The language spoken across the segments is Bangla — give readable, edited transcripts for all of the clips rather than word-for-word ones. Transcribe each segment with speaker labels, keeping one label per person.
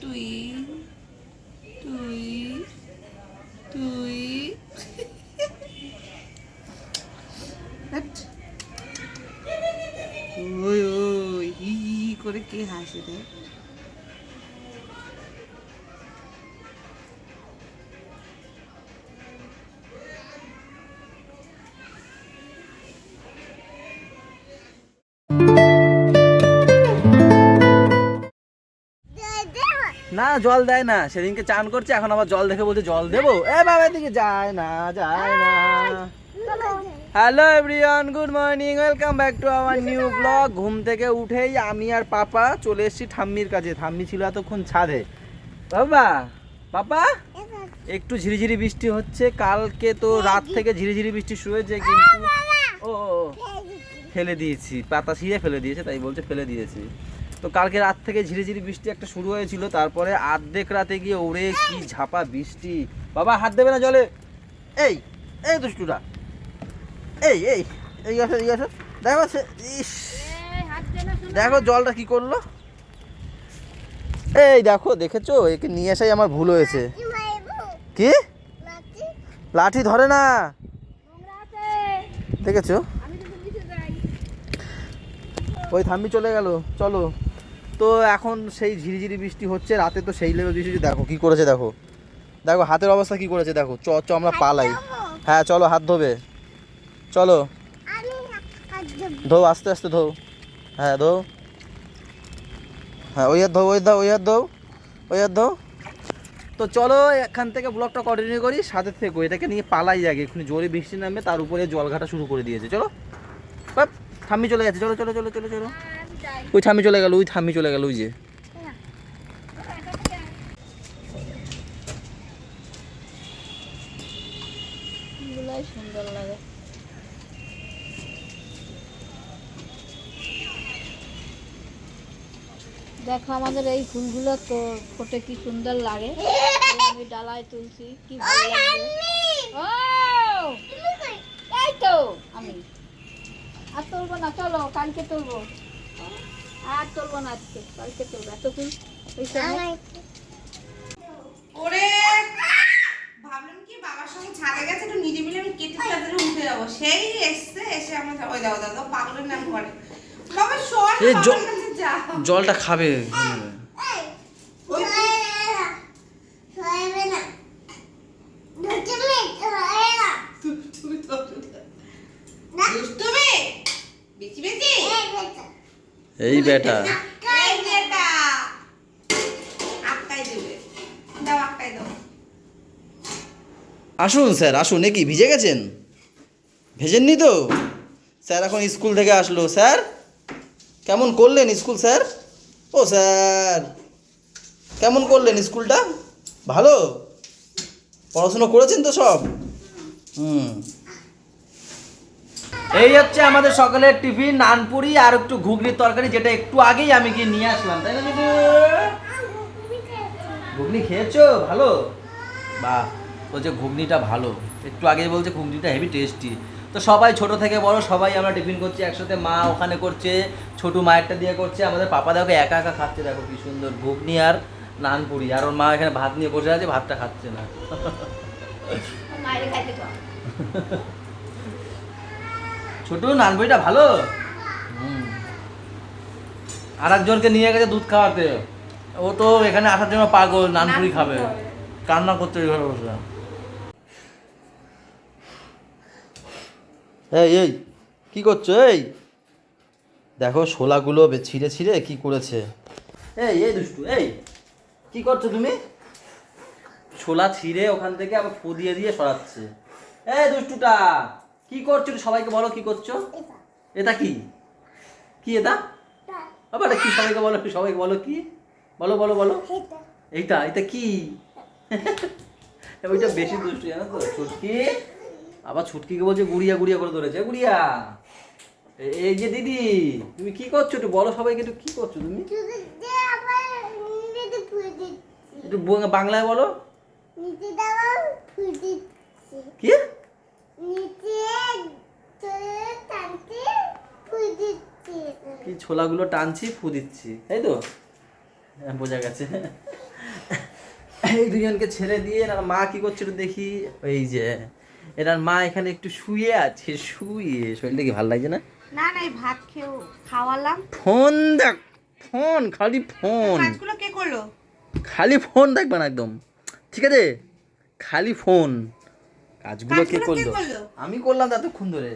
Speaker 1: তুই তুই তুই ওই ওই হি হি করে কে হাসে রে? না জল দেয় না, সেদিনকে চান করছে, এখন আবার জল দেখে বলছে জল দেবো। এ বাবা দিকে যায় না, যায় না। Hello everyone, good morning, welcome back to our new blog. ঘুম থেকে উঠেই আমি আর পাপা চলে এসেছি ঠাম্মির কাছে। ঠাম্মি ছিল এতক্ষণ ছাদে। বাবা পাপা, একটু ঝিরিঝিরি বৃষ্টি হচ্ছে। কালকে তো রাত থেকে ঝিরিঝিরি বৃষ্টি শুরু হয়েছে, কিন্তু ও ফেলে দিয়েছি, পাতা ছিঁড়ে ফেলে দিয়েছে, তাই বলছে ফেলে দিয়েছি। তো কালকে রাত থেকে ঝিরিঝিরি বৃষ্টি একটা শুরু হয়েছিল, তারপরে আর্ধেক রাতে গিয়ে ওরে কি ঝাপা বৃষ্টি। বাবা হাত দেবে না জলে। এই এই দুষ্টুরা, এই এই এই আসো এই আসো, দেখো ইস, দেখো জলটা কি করলো। এই দেখো, দেখেছো, একে নিয়ে আসাই আমার ভুল হয়েছে। কি লাঠি ধরে না, দেখেছো? ওই থাম্বি চলে গেল। চলো, তো এখন সেই ঝিরিঝিরি বৃষ্টি হচ্ছে, রাতে তো সেই লেভেল বৃষ্টি। দেখো কি করেছে, দেখো দেখো হাতের অবস্থা কি করেছে, দেখো। চ চ আমরা পালাই। হ্যাঁ চলো, হাত ধোবে, চলো ধো, আস্তে আস্তে ধো। হ্যাঁ ধো, হ্যাঁ ওই হাত ধো, ওই দাও, ওই হাত ধো, ওই হাত ধো। তো চলো এখান থেকে ব্লগটা কন্টিনিউ করি, সাথে থেকো। এটাকে নিয়ে পালাই যাগে, এক্ষুনি জোরে বৃষ্টি নামবে, তার উপরে জল ঘাটা শুরু করে দিয়েছে। চলো বাপ, ঠাম্মি চলে যাচ্ছে, চলো চলো চলো চলো চলো। ওই ঠাম্মি চলে গেল, ওই ঠাম্মি চলে গেল, ওই যে।
Speaker 2: সুন্দর লাগে। দেখো আমাদের এই ফুলগুলো তো ফোটে, কি সুন্দর লাগে। আমি ডালায় তুলছি, কি ভালো লাগছে। ও এই তো আমি আর তুলবো না, চলো কালকে তুলবো। আর তুলবো না আজকে, কালকে তুলবো। এত ফুল
Speaker 1: ওরে ভাবলাম কি বাবার সঙ্গে ছাদে গেছে, একটু নিজে মিলে আমি কেটে তাড়াতাড়ি উঠে যাবো। সেই এসছে, এসে আমার ওই দাও দাদা পাগলের নাম করে। বাবা শোন, বাবার কাছে যা,
Speaker 3: জলটা খাবে।
Speaker 1: ওই তুমি তো দুষ্টুমি বেশি বেশি।
Speaker 3: এই বেটা
Speaker 1: এই বেটা আটকাই দেবে, দাও আটকাই দাও।
Speaker 3: আসুন স্যার, আসুন। এ কি ভিজে গেছেন? ভেজেননি তো? স্যার এখন স্কুল থেকে আসলো। স্যার কেমন করলেন স্কুল স্যার? ও স্যার কেমন করলেন স্কুলটা? ভালো পড়াশুনো করেছেন তো সব? এই হচ্ছে আমাদের সকালের টিফিন, নানপুরি আর একটু ঘুগনির তরকারি, যেটা একটু আগেই আমি গিয়ে নিয়ে আসলাম, তাই না? ঘুগনি খেয়েছো? ভালো, বাহ। বলছে ঘুগনিটা ভালো, একটু আগেই বলছে ঘুগনিটা হেভি টেস্টি। তো সবাই ছোট থেকে বড় সবাই আমরা টিফিন করছি একসাথে। মা ওখানে করছে, ছোটু মায়েরটা দিয়ে করছে, আমাদের পাপা দেখো একা একা খাচ্ছে, দেখো কি সুন্দর ঘুগনি আর নানপুরি। আর ওর মা এখানে ভাত নিয়ে বসে আছে, ভাতটা খাচ্ছে না। ছোটু নানপুরিটা ভালো। আর একজনকে নিয়ে গেছে দুধ খাওয়াতে, ও তো এখানে আসার জন্য পাগল, নানপুরি খাবে, কান্না করতে ঘরে বসে। এই এই কি করছো? এই দেখো শোলাগুলো ছিঁড়ে ছিঁড়ে কি করেছে। এই এই দুষ্টু, এই কি করছো তুমি? ছোলা ছিঁড়ে ওখান থেকে আবার ফু দিয়ে দিয়ে সরাচ্ছে। এই দুষ্টুটা কি করছো? সবাইকে বলো কি করছো। এটা কি? কি এটা? আবার কি? সবাইকে বলো, সবাইকে বলো কি? বলো বলো বলো। এইটা এটা কি? ওইটা বেশি দুষ্টু জানো তো, ছুটকি। আবার ছুটকিকে বলছে গুড়িয়া গুড়িয়া করে ধরেছে। গুড়িয়া, এই যে দিদি, তুমি কি করছো? একটু বলো সবাইকে, একটু কি করছো তুমি? একটু বাংলায় বলো। কি? কি ছোলাগুলো টানছি, ফু দিচ্ছি, তাই তো? বোঝা গেছে। এই দুজনকে ছেড়ে দিয়ে এনার মা কি করছে একটু দেখি। এই যে এনার মা এখানে একটু শুয়ে আছে, শুয়ে শরীরটা কি ভালো লাগছে না?
Speaker 4: না না, এই ভাত খাওয়ালাম।
Speaker 3: ফোন দেখ, ফোন, খালি ফোন,
Speaker 4: কাজগুলো কে করলো?
Speaker 3: খালি ফোন দেখবে না একদম, ঠিক আছে? খালি ফোন। কাজগুলো কে করলো? আমি করলাম এতক্ষণ ধরে।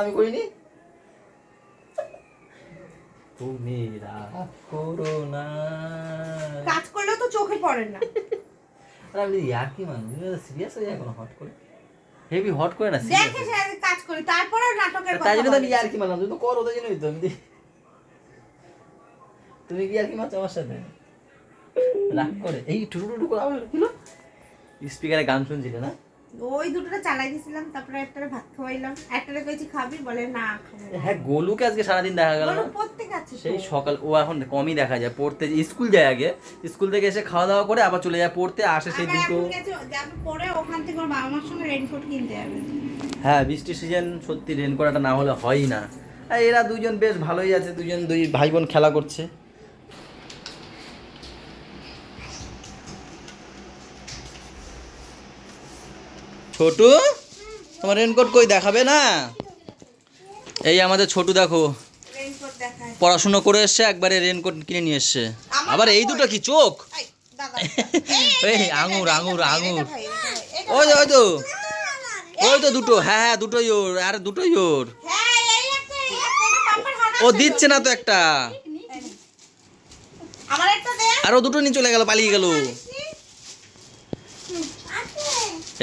Speaker 3: আমি করিনি। তুমি রাগ করো না।
Speaker 4: কাজ করলেও তো চোখে পড়ে না।
Speaker 3: আরে আমি ইয়ার্কি মানুষ, সিরিয়াস হয়ে যায় এখন হট করে, হেভি হট করে না।
Speaker 4: দেখে সে কাজ করি, তারপরে নাটকের কথা
Speaker 3: তাই জন্য তো
Speaker 4: বলে।
Speaker 3: আমি ইয়ার্কি মারলাম, তুমি তো করো তাই জন্যই তো আমি তুমি কি ইয়ার্কি মারছো আমার সাথে রাগ করে? এই টুটু টুটু করে আবার কি হলো? স্পিকারে গান শুনছিলে না?
Speaker 4: ওই দুটোটা চালাই দিয়েছিলাম, তারপরে একটারে ভাত খাওয়াইলাম, একটারে কইছি খাবি, বলে না খাবো না।
Speaker 3: হ্যাঁ, গোলুকে আজকে সারাদিন দেখা গেল না।
Speaker 4: ওর প্রত্যেক আছে
Speaker 3: সেই সকাল, ও এখন কমই দেখা যায়, পড়তে স্কুল যায়, আগে স্কুল থেকে এসে খাওয়া দাওয়া করে আবার চলে যায় পড়তে, আসে সেই দুটো।
Speaker 4: যাবে পরে ওখান থেকে ওর বাবা মার সঙ্গে রেইনকোট কিনতে যাবে।
Speaker 3: হ্যাঁ, বৃষ্টির সিজন, সত্যি রেনকোটটা না হলে হয়ই না। আর এরা দুজন বেশ ভালোই আছে, দুই ভাই বোন খেলা করছে। ছোটু, তোমার রেনকোট কই, দেখাবে না? এই আমাদের ছোটু দেখো,
Speaker 4: রেইনকোট দেখায়।
Speaker 3: পড়াশোনা করে এসছে, একবারে রেনকোট কিনে নিয়ে এসছে। আবার এই দুটো কি চোখ?
Speaker 4: এই দাদা,
Speaker 3: এই আঙুর আঙুর আঙুর,
Speaker 4: ভাই
Speaker 3: ওই তো দুটো। হ্যাঁ হ্যাঁ, দুটোই ওর, আর দুটোই ওর।
Speaker 4: হ্যাঁ, এই একটা পাপার হাত।
Speaker 3: ও দিচ্ছে না তো একটা,
Speaker 4: আমার একটা দে।
Speaker 3: আর ও দুটো নিয়ে চলে গেল, পালিয়ে গেল।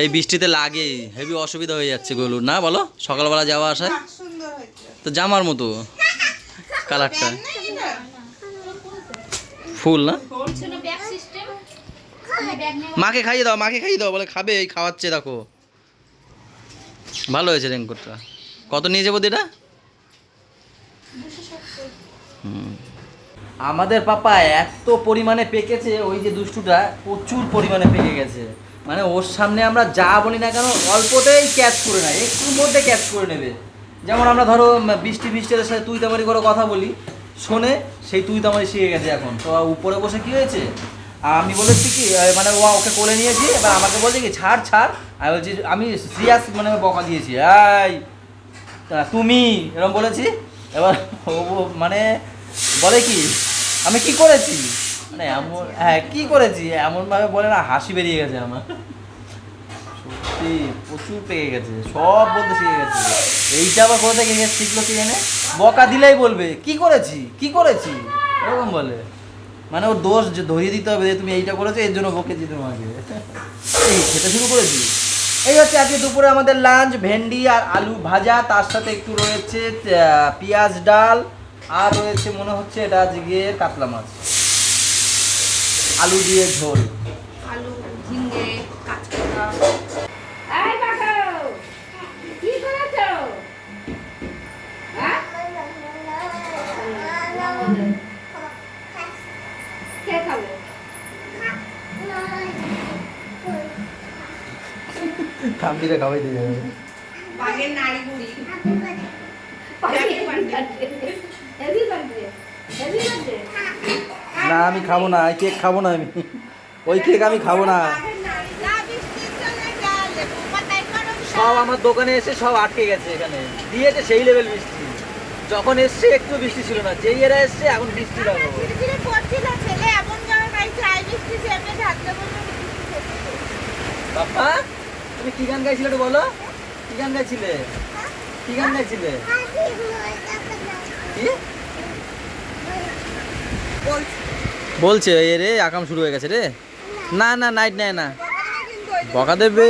Speaker 3: এই বৃষ্টিতে লাগে, হেভি অসুবিধা হয়ে যাচ্ছে গোলুর, না বলো? সকালবেলা যাওয়া আসা
Speaker 4: সুন্দর হয়েছে।
Speaker 3: তো জামার মতো কালারটা, ফুল না?
Speaker 2: পিছনে ব্যাগ সিস্টেম, ব্যাগ নিয়ে
Speaker 3: মাকে খাইয়ে দাও, বলে খাবে, এই খাওয়াচ্ছে দেখো। ভালো হয়েছে রেনকোটটা। কত নিয়ে যাবো এটা? আমাদের পাপা এত পরিমাণে পেকেছে, ওই যে দুষ্টুটা প্রচুর পরিমাণে পেকে গেছে। মানে ওর সামনে আমরা যা বলি না কেন অল্পতেই ক্যাচ করে নেয়, একটুর মধ্যে ক্যাচ করে নেবে। যেমন আমরা ধরো বৃষ্টির সাথে তুই তামারি করে কথা বলি, শোনে, সেই তুই তামারি শিখে গেছে এখন। তো উপরে বসে কি হয়েছে, আমি বলেছি কি, মানে ও ওকে কোলে নিয়েছি, এবার আমাকে বলছে কি ছাড়। আমি বলছি, আমি সিরিয়াস মানে বকা দিয়েছি, এই তুমি এরকম বলেছি। এবার ও মানে বলে কি, আমি কি করেছি, মানে এমন, হ্যাঁ কি করেছি এমনভাবে বলে না, হাসি বেরিয়ে গেছে আমার। সত্যি প্রচুর পেকে গেছে, সব বলতে শিখে গেছে। এইটা আবার কোথা থেকে শিখলো কি জানে, বকা দিলেই বলবে কি করেছি এরকম বলে। মানে ওর দোষ যে ধরিয়ে দিতে হবে, যে তুমি এইটা করেছো এর জন্য বকেছি তোমাকে। এই খেতে শুরু করেছি। এই হচ্ছে আজকে দুপুরে আমাদের লাঞ্চ, ভেন্ডি আর আলু ভাজা, তার সাথে একটু রয়েছে পেঁয়াজ ডাল, আর রয়েছে মনে হচ্ছে এটা আজকে কাতলা মাছ, আলু দিয়ে ঝোল।
Speaker 4: আলু, ঝিঙ্গে, কাঁচকলা।
Speaker 2: এই বাবাও কি করেছো? হ্যাঁ, কে খাবে?
Speaker 3: খামটিটা খাওয়াই দিয়ে যাবে।
Speaker 4: বাগের নাড়ি বুড়ি।
Speaker 2: Heavy birthday.
Speaker 3: না আমি খাবো না, এই কেক খাবো না আমি, ওই কেক আমি খাবো না। সব আমার দোকানে এসে সব আটকে গেছে, এখানে দিয়েছে সেই লেভেল বৃষ্টি। যখন এসছে একটু বৃষ্টি ছিল না, যেই এরা এসছে এখন বৃষ্টি দেখো। বাপ্পা, তুমি কি গান গাইছিলে একটু বলো, কি গান গাইছিলে? কি বলছে এ রে, আকাম শুরু হয়ে গেছে রে। না না, নাইট নেয় না, বকা দেবে।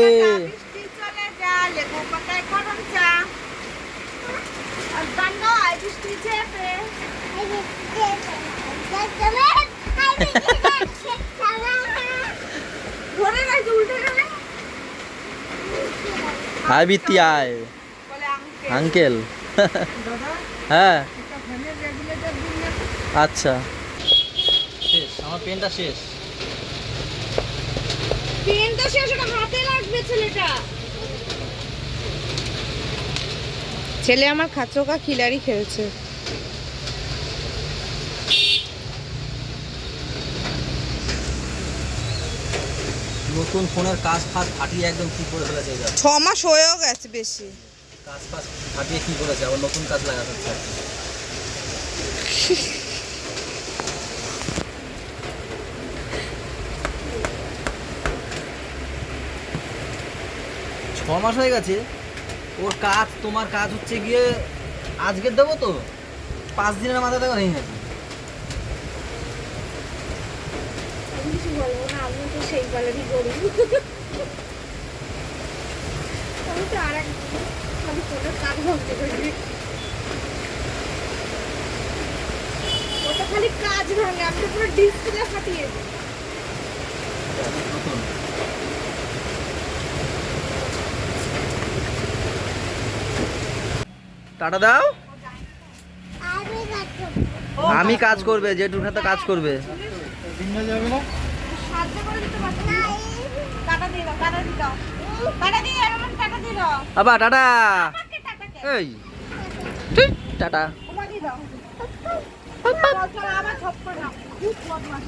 Speaker 3: হাই বিত্তি আয় আঙ্কেল। হ্যাঁ আচ্ছা, শেষ আমার পেনটা শেষ।
Speaker 4: পেন তো শেষ, ওটা হাতে লাগবে ছেলেটা। ছেলে আমার খাঁচোকা খিলাড়ি খেলছে।
Speaker 3: নতুন ফোনের কাজ ফাজ ফাটিয়ে একদম কি করে ফেলেছে এই দেখো।
Speaker 4: 6 মাস হয়েও গেছে বেশি।
Speaker 3: কাজ ফাজ ফাটিয়ে কি করেছে, আবার নতুন কাজ লাগাতে হচ্ছে। 6 মাস হয়ে গেছে ওর কাজ। তোমার কাজ হচ্ছে গিয়ে আজকের দেবো তো 5 দিনের মাথায় দেবো নেই নাকি?
Speaker 4: কিছু বলবো না, আমি তো সেই বলেরই গরু। আমি তো আর এক খালি ফোনের কাজ ভাবতে পারি। ওটা খালি কাজ ভাঙে, আমি তো পুরো ডিসপ্লে ফাটিয়ে দিই।
Speaker 3: টাটা দাও। আমি কাজ করবে, জেঠুর সাথে কাজ করবে।
Speaker 4: সাহায্য করে দিতে পারছি না। টাটা দিয়ে দাও, টাটা দিয়ে দাও, টাটা দিয়ে দাও, আমার টাটা দিয়ে দাও।
Speaker 3: আবা টাটা।
Speaker 4: আমাকে টাটাকে
Speaker 3: এই ঠিক, টাটা।
Speaker 4: ওমা দিয়ে দাও। চল আবার ঝপ করে নাও। খুব বদমাশ।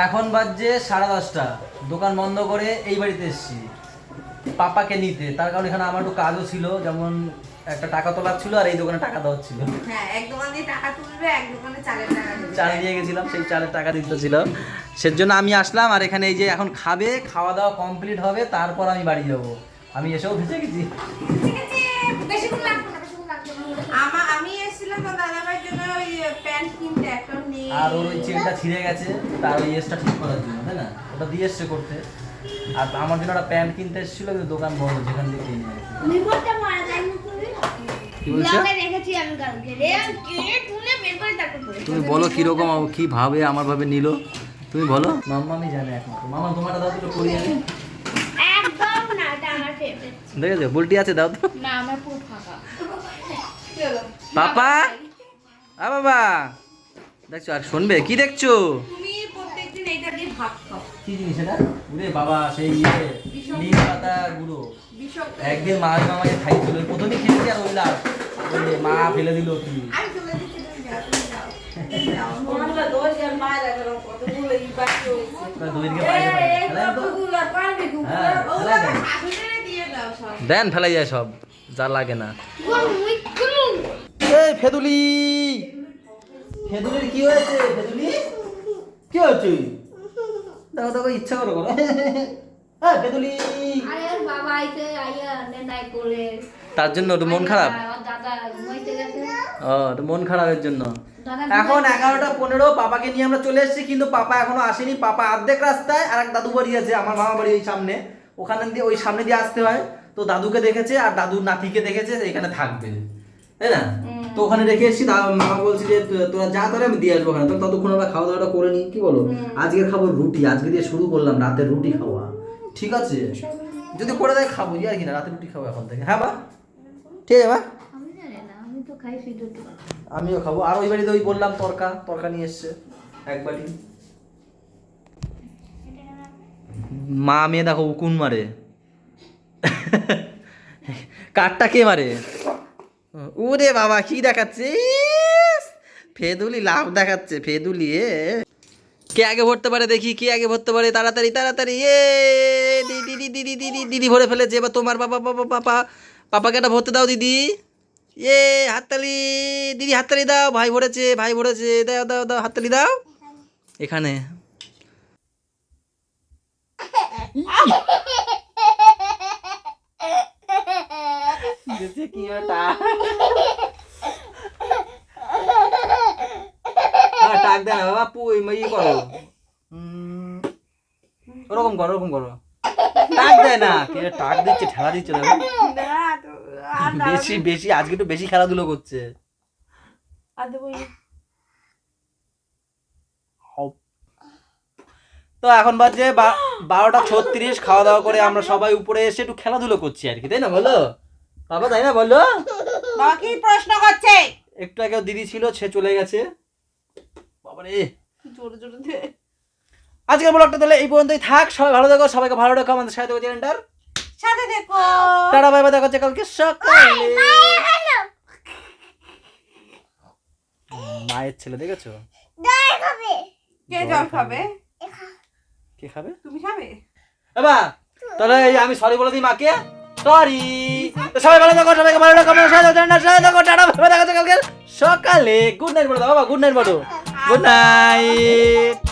Speaker 3: এখন বাজছে 10:30। দোকান বন্ধ করে এই বাড়িতে এসেছি পাপাকে নিতে। তার কারণ এখানে আমার একটু কাজও ছিল, যেমন একটা টাকা তোলার ছিল আর এই দোকানে টাকা দেওয়ার ছিল।
Speaker 4: হ্যাঁ, এক দোকান দিয়ে টাকা তুলবে, এক দোকানে চালের টাকা দেবে।
Speaker 3: চাল দিয়ে গেছিলাম, সেই চালের টাকা দিতে ছিল। সেজন্য আমি আসলাম। আর এখানে এই যে এখন খাবে, খাওয়া দাওয়া কমপ্লিট হবে, তারপর আমি বাড়ি যাবো। আমি এসেও ভেসে গেছি।
Speaker 4: ঠিক আছে, বেশিক্ষণ লাগবে না, বেশিক্ষণ লাগবে না। আমি এসেছিলাম তো দাদাভাইয়ের জন্য ওই প্যান্ট কিনতে, একটা নেই।
Speaker 3: আর ওর ওই চেনটা ছিঁড়ে গেছে, তার ওই এসটা ঠিক করার জন্য, তাই না? ওটা দিয়ে এসছে করতে। আর আমার জন্য একটা প্যান্ট কিনতে এসেছিল, কিন্তু দোকান বন্ধ, যেখান থেকে কিনে নিয়ে আসি।
Speaker 2: রিমোটটা মারা যায় না তুমি?
Speaker 3: কি বলছো?
Speaker 2: ব্লগে রেখেছি আমি কালকে। রে কে তুলে বের করে তারপর পড়ে।
Speaker 3: তুমি বলো কিরকম, কি ভাবে আমার ভাবে নিল, তুমি বলো। মাম্মামি জানে একমাত্র। মামা তোমারটা দাও তো করি আমি।
Speaker 2: একদম না, এটা আমার ফেভারিট।
Speaker 3: দেখেছো বুলটি আছে, দাও তো।
Speaker 2: না, আমার পুরো ফাঁকা।
Speaker 3: পাপা, আ বাবা, দেখছো আর শুনবে কি দেখছো?
Speaker 4: তুমি প্রত্যেকদিন এইটা দিয়ে ভাত খাও।
Speaker 3: কি জিনিস এটা? ওরে বাবা, সেই ইয়ে নিম পাতা গুঁড়ো।
Speaker 4: বিষাক্ত।
Speaker 3: একদিন মা মামাকে খাইছিল, ওই প্রথমেই খেয়েছি আর ওই লাস্ট ওই মা ফেলে দিল কি।
Speaker 4: আমি তুলে দিচ্ছি, তুমি যাও, তুমি যাও। যাও, তোমরা দশজন মায়েরা করো, কতগুলো ই বাকি হয়েছে।
Speaker 3: দুদিনকে বাইরে বাইরে ফেলাই তো।
Speaker 4: কতগুলো পারবে কি?
Speaker 3: হ্যাঁ, ফেলাই দেন।
Speaker 4: শাশুড়িরে দিয়ে দাও সব।
Speaker 3: দেন, ফেলাই যায় সব, যা লাগে না।
Speaker 2: মুই কুলু।
Speaker 3: এই ফেদুলি, ফেদুলির কি হয়েছে? ফেদুলি কি হয়েছে? দেখো দেখো, ইচ্ছা করো করো। হ্যাঁ ফেদুলি,
Speaker 2: আরে বাবা আইতে আইয়া নেনাই করে।
Speaker 3: তার জন্য একটু মন খারাপ।
Speaker 2: আমার দাদা ঘুমাইতে গেছে।
Speaker 3: ও, একটু মন খারাপের জন্য।
Speaker 2: দাদা
Speaker 3: এখন 11:15, পাপাকে নিয়ে আমরা চলে এসেছি, কিন্তু পাপা এখনো আসেনি। পাপা অর্ধেক রাস্তায়। আর এক দাদু বাড়ি আছে, আমার মামা বাড়ি ওই সামনে, ওখানে দিয়ে ওই সামনে দিয়ে আসতে হয়। তো দাদুকে দেখেছে আর দাদুর নাতিকে দেখেছে, এখানে থাকবে, তাই না? তো ওখানে রেখে এসেছি। মামা বলছি যে তোরা যা, তোরা আমি দিয়ে আসবো ওখানে। তো ততক্ষণ আমরা খাওয়া দাওয়াটা করে নিই, কি বলো? আজকে খাবো রুটি, আজকে দিয়ে শুরু করলাম রাতের রুটি খাওয়া, ঠিক আছে? যদি করে দেয় খাবো, আর কি না, রাতের রুটি খাবো এখন থেকে। হ্যাঁ বা, ঠিক আছে বা?
Speaker 2: আমি জানি না, আমি তো খাই শুধু দুটো।
Speaker 3: আমিও খাবো। আর ওই বাড়িতে ওই বললাম তরকা নিয়ে এসছে এক বাড়ি। মা মেয়ে দেখো উকুন মারে। কাঠটা কে মারে? ওরে বাবা, কি দেখাচ্ছে? ফেদুলি লাভ দেখাচ্ছে, ফেদুলি। কে আগে ভরতে পারে দেখি, কে আগে ভরতে পারে? তাড়াতাড়ি তাড়াতাড়ি। দিদি দিদি দিদি দিদি দিদি ভরে ফেলেছে। এবার তোমার বাবা বাবা পাপা, পাপাকে একটা ভরতে দাও দিদি। হাততালি দিদি, হাততালি দাও। ভাই ভরেছে, ভাই ভরেছে। দাও দাও দাও, হাততালি দাও। এখানে কি ওটা? টাক দেয় না বাবা, পুই ইয়ে করো, ওরকম করো, ওরকম করো। টাক দেয় না, কে টাক দিচ্ছে, ঠেলা দিচ্ছে না। বেশি বেশি আজকে একটু বেশি খেলাধুলো করছে। তো এখন বাজে 12:36। খাওয়া দাওয়া করে আমরা সবাই উপরে এসে একটু খেলাধুলো করছি আর কি, তাই না বলো বাবা? তাই না বলো?
Speaker 4: বাবা কি প্রশ্ন করছে?
Speaker 3: একটু আগে দিদি ছিল, সে চলে গেছে। বাবারে,
Speaker 4: জোরে জোরে দে।
Speaker 3: আজকের ব্লগটা তাহলে এই পর্যন্তই থাক। সবাই ভালো থাকো, সবাইকে ভালো রাখো, আমাদের সাথে চ্যানেলটার
Speaker 4: সাথে দেখো।
Speaker 3: টাটা বাই বাই, দেখা হচ্ছে কালকে সকালে। মায়ের ছেলে দেখেছো?
Speaker 4: কে জল খাবে?
Speaker 1: কে খাবে?
Speaker 4: তুমি খাবে?
Speaker 1: বাবা তাহলে এই আমি সরি বলে দিই মাকে, সরি। সবাই ভালো থাকো, সবাইকে ভালো রাখো, টাটা, দেখা হচ্ছে কালকে সকালে। গুড নাইট বলো বাবা, গুড নাইট বলো, গুড নাইট।